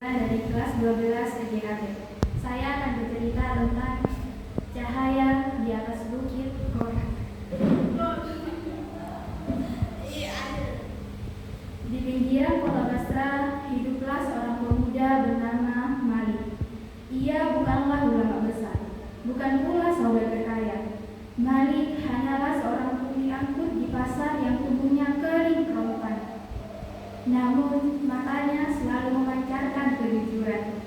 Dari kelas 12 SJKT. Saya akan bercerita tentang cahaya di atas bukit Gora. Di pinggiran kota Basra hiduplah seorang pemuda bernama Malik. Ia bukanlah ulama besar, bukan pula saudagar kaya. Malik hanyalah seorang tukang angkut di pasar yang tubuhnya kering kerokan. Namun matanya selalu memancarkan kejujuran.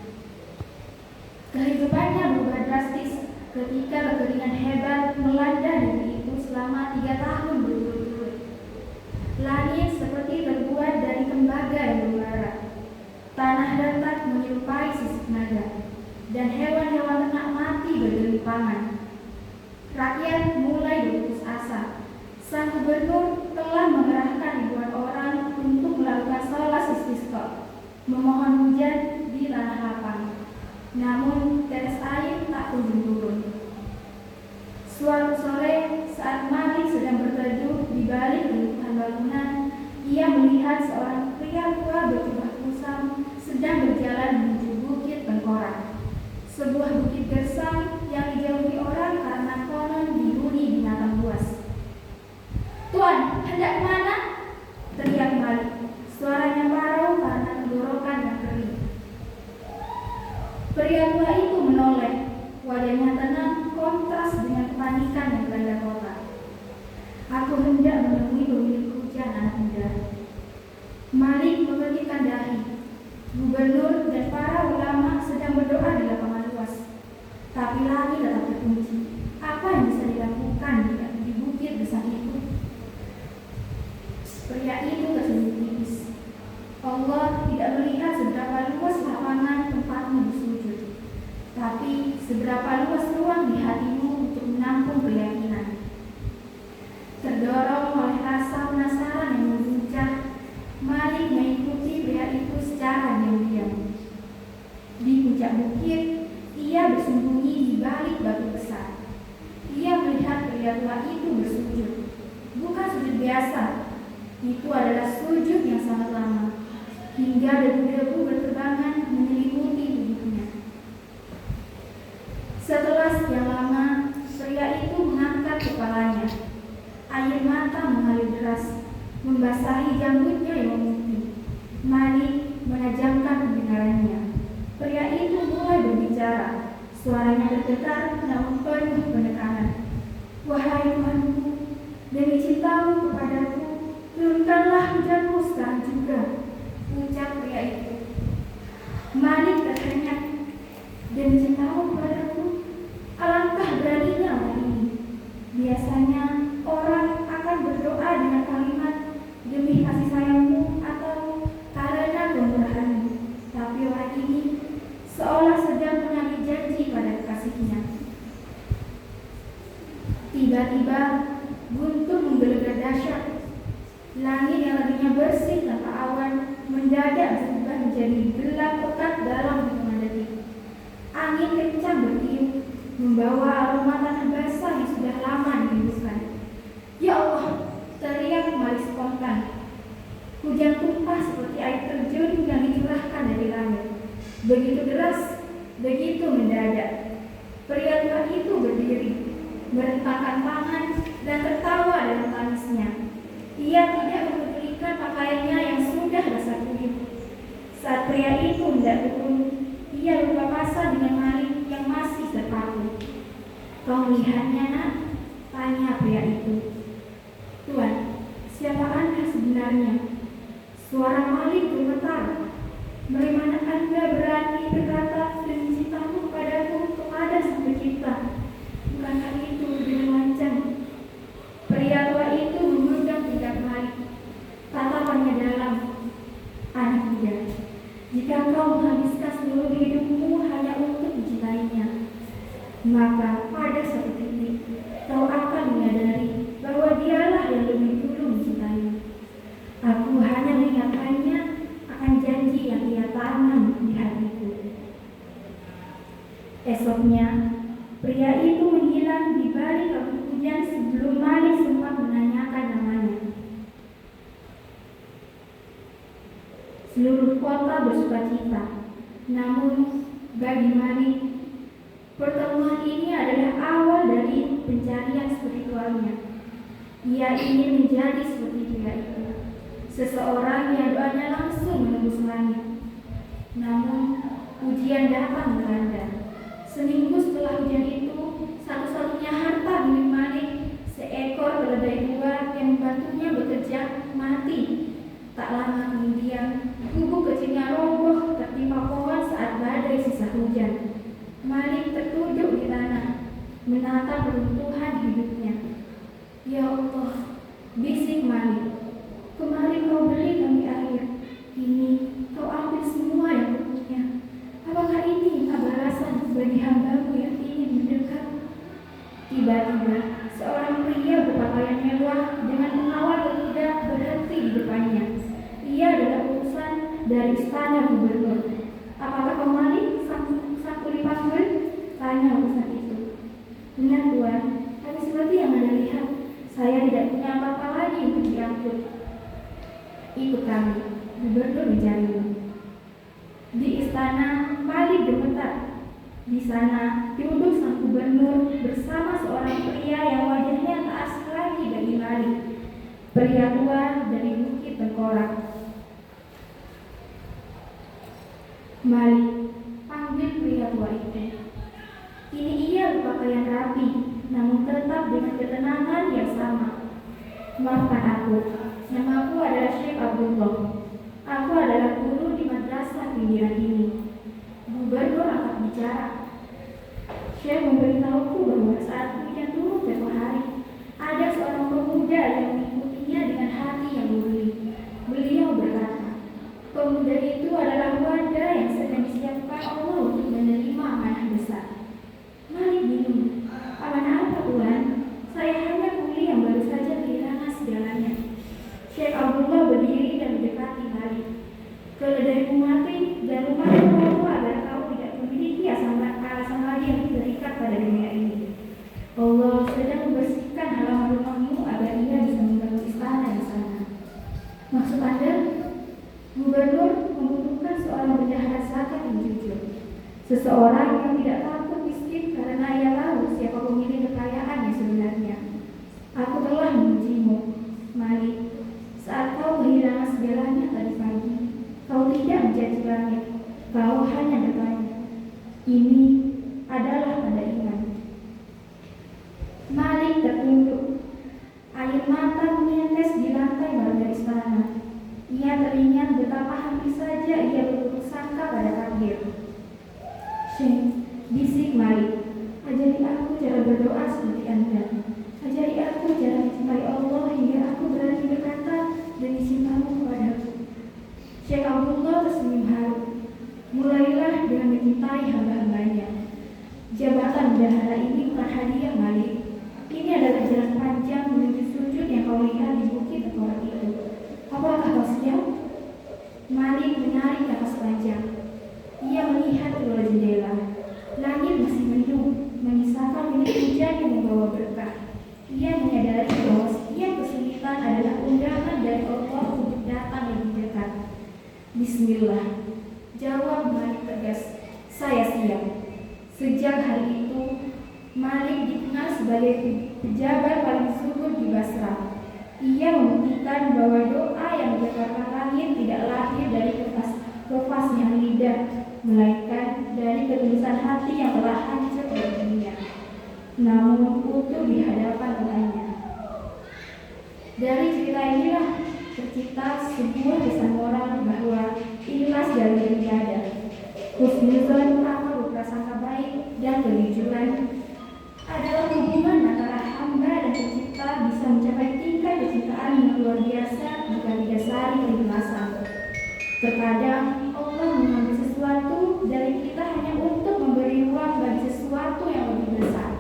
Kehidupannya berubah drastis ketika kekeringan hebat melanda negeri itu selama 3 tahun berturut-turut. Langit seperti terbuat dari tembaga yang membara. Tanah retak menyerupai sisik naga, dan hewan-hewan ternak mati bergelimpangan. Rakyat mulai berputus asa. Sang gubernur telah mengerahkan ribuan orang untuk melakukan salat istisqa, memohon hujan di tanah lapang. Namun tetes air tak kunjung turun. Suatu sore saat Malik sedang berteduh di balik runtuhan bangunan, ia melihat seorang pria tua berjubah kusam sedang berjalan menuju bukit Tengkorak, sebuah bukit gersang yang dijauhi orang karena konon dihuni binatang buas. "Tuan, hendak kemana?" teriak Malik. Suaranya parau karena tenggorokan yang kering. Pria tua itu menoleh. Wajahnya tenang, kontras dengan kepanikan yang melanda kota. "Aku hendak menemui pemilik hujan, anak muda." Malik mengertikkan dahi. Gubernur dan para ulama sedang berdoa di lapangan luas, tapi langit tetap terkunci. Apa yang bisa dilakukan di bukit besar itu? Pria itu tersenyum tipis. Allah tidak melihat seberapa luas lapangan tempatmu bersujud, tapi seberapa luas ruang di hatimu untuk menampung keyakinan. Terdorong oleh rasa penasaran yang mengguncang, Malik mengikuti pria itu secara diam-diam. Di puncak bukit, ia bersembunyi di balik batu besar. Ia melihat pria tua itu bersujud. Bukan sujud biasa. Itu adalah sujud yang sangat lama, hingga debu-debu berterbangan menyelimuti tubuhnya. Setelah sekian lama, pria itu mengangkat kepalanya. Air mata mengalir deras, membasahi janggutnya yang memutih. Malik menajamkan pendengarannya. Pria itu mulai berbicara. Suaranya bergetar namun penuh penekanan. "Wahai Tuhanku, demi cintamu kepadaku, turunkanlah hujanmu sekarang juga," ucap pria itu. Malik terhenyak. "Demi cintamu kepadaku, alangkah beraninya orang ini. Biasanya orang akan berdoa dengan kalimat demi kasih sayangmu atau karena kemurahanmu, tapi orang ini seolah sedang menagih janji pada kekasihnya." Tiba-tiba guntur menggelegar dahsyat. Langit yang tadinya bersih tanpa awan mendadak berubah menjadi gelap pekat dalam hitungan detik. Angin kencang bertiup, membawa aroma tanah basah yang sudah lama dihembuskan. "Ya Allah!" teriak Malik spontan. Hujan tumpah seperti air terjun yang dicurahkan dari langit. Begitu deras, begitu mendadak. Pria tua itu berdiri, merentangkan tangan dan tertawa dalam tangisnya. Ia tidak mempedulikan pakaiannya yang sudah basah kuyup. Saat pria itu hendak turun, ia berpapasan dengan Malik yang masih terpaku. "Kau melihatnya, nak?" tanya pria itu. "Tuan, siapa Anda sebenarnya?" Suara Malik gemetar. "Bagaimana Anda berani berkata demi cintamu kepadaku kepada Sang Pencipta? Bukankah itu lebih lancang?" Pria tua itu memandang tingkah Malik. Tatapannya dalam. "Anak muda, jika kau menghabiskan seluruh hidupmu hanya untuk mencintainya, maka pada suatu titik kau akan menyadari bahwa dialah yang lebih dulu mencintaimu. Aku hanya mengingatkannya akan janji yang ia tanam di hatiku." Esoknya, pria itu menghilang di balik kabut hujan sebelum Malik sempat menanyakan namanya. Seluruh kota bersukacita. Namun bagi Malik, pertemuan ini adalah awal dari pencarian spiritualnya. Ia ingin menjadi seperti dia itu, seseorang yang doanya langsung menembus langit. Namun ujian datang melanda. Seminggu setelah ujian itu, satu-satunya harta milik Malik, seekor keledai buah yang membantunya bekerja, mati. Tak lama kemudian, gubuk kecilnya roboh tertimpa pohon saat badai sisa hujan. Malik tertunduk di tanah, menatap runtuhan hidupnya. Ya Allah, bisik Malik, kemarin kau beri kami air, ini kau ambil semua yang ku punya. Apakah ini balasan bagi hambamu yang ingin mendekat? Tiba-tiba, seorang pria berpakaian mewah dengan mengawal kuda berhenti di depannya. Ia adalah utusan dari istana gubernur. Apakah kau Malik, sang kuli panggul? Tanya utusan itu. Benar Tuan, tapi seperti yang Anda lihat, saya tidak punya apa-apa lagi untuk diangkut. Ikut kami, gubernur mencarimu. Di istana, Malik gemetar. Di sana, duduk sang gubernur bersama seorang pria yang wajahnya tak asing lagi bagi Malik. Pria tua dari Bukit Tengkorak. Malik, panggil pria tua itu. Kini ia berpakaian rapi, namun tetap dengan ketenangan yang sama. Maafkan aku, namaku adalah Syekh Abdullah. Aku adalah guru di madrasah pinggiran ini. Gubernur angkat bicara. Syekh memberitahuku bahwa saat hujan turun tempoh hari, ada seorang pemuda yang mengikutinya dengan hati yang murni. Beliau berkata, pemuda itu adalah wadah yang sedang disiapkan Allah untuk menerima amanah besar. Malik bingung. Amanah apa Tuhan? Saya hanya kuli yang baru saja kehilangan segalanya. Syekh Abdullah berdiri dan mendekati Malik. Keledaimu mati dan rumahmu agar kau tidak memiliki alasan lagi yang terikat pada dunia ini. Allah sedang membersihkan halaman rumahmu agar ia bisa membangun istana di sana. Maksud Anda? Gubernur membutuhkan seorang bendahara zakat yang jujur, seseorang yang tidak takut miskin karena ia tahu siapa pemilik kekayaan yang sebenarnya. Aku telah mengujimu, Malik. Saat kau kehilangan segalanya tadi pagi, kau tidak mencaci langit, kau hanya bertanya. Ini adalah tanda iman. Malik tertunduk. Air mata menetes di lantai marga istana. Ia teringat betapa hampir saja ia berputus sangka pada takdir. Syekh, bisik Malik, ajari aku cara berdoa seperti Anda. Ajari aku cara mencintai Allah hingga aku berani berkata demi cintamu kepadaku. Syekh Abdullah tersenyum haru. Mulailah dengan mencintai hamba-hambanya. Jabatan bendahara ini bukan hadiah Malik. Ini adalah jalan panjang menuju sujud yang kau lihat di bukit tengkorak itu. Apakah kau siap? Malik menarik nafas panjang. Ia melihat keluar jendela. Langit masih mendung, menyisakan minyak hujan yang membawa berkah. Ia menyadari bahwa setiap kesulitan adalah undangan dari Allah untuk datang lebih dekat. Bismillah, jawab Malik tegas. Saya siap. Sejak hari itu, Malik dikenal sebagai pejabat paling zuhud di Basrah. Ia membuktikan bahwa doa yang menjabarkan langit tidak lahir dari kefasnya lidah, melainkan dari ketulusan hati yang telah hancur dari dunia, namun utuh di hadapan Tuhannya. Dari cerita inilah tercipta sebuah pesan moral bahwa ikhlas dari beribadah, husnuzon atau berprasangka baik, dan kejujuran adalah hubungan antara hamba dan pencipta bisa mencapai tingkat kecintaan yang luar biasa jika didasari keikhlasan. Terkadang Allah mengambil sesuatu dari kita hanya untuk memberi ruang bagi sesuatu yang lebih besar.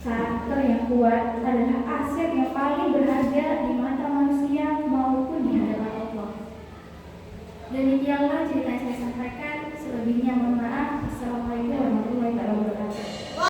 Karakter yang kuat adalah aset yang paling berharga di mata manusia maupun di hadapan Allah. Demikianlah cerita yang saya sampaikan. Selebihnya mohon maaf. Assalamualaikum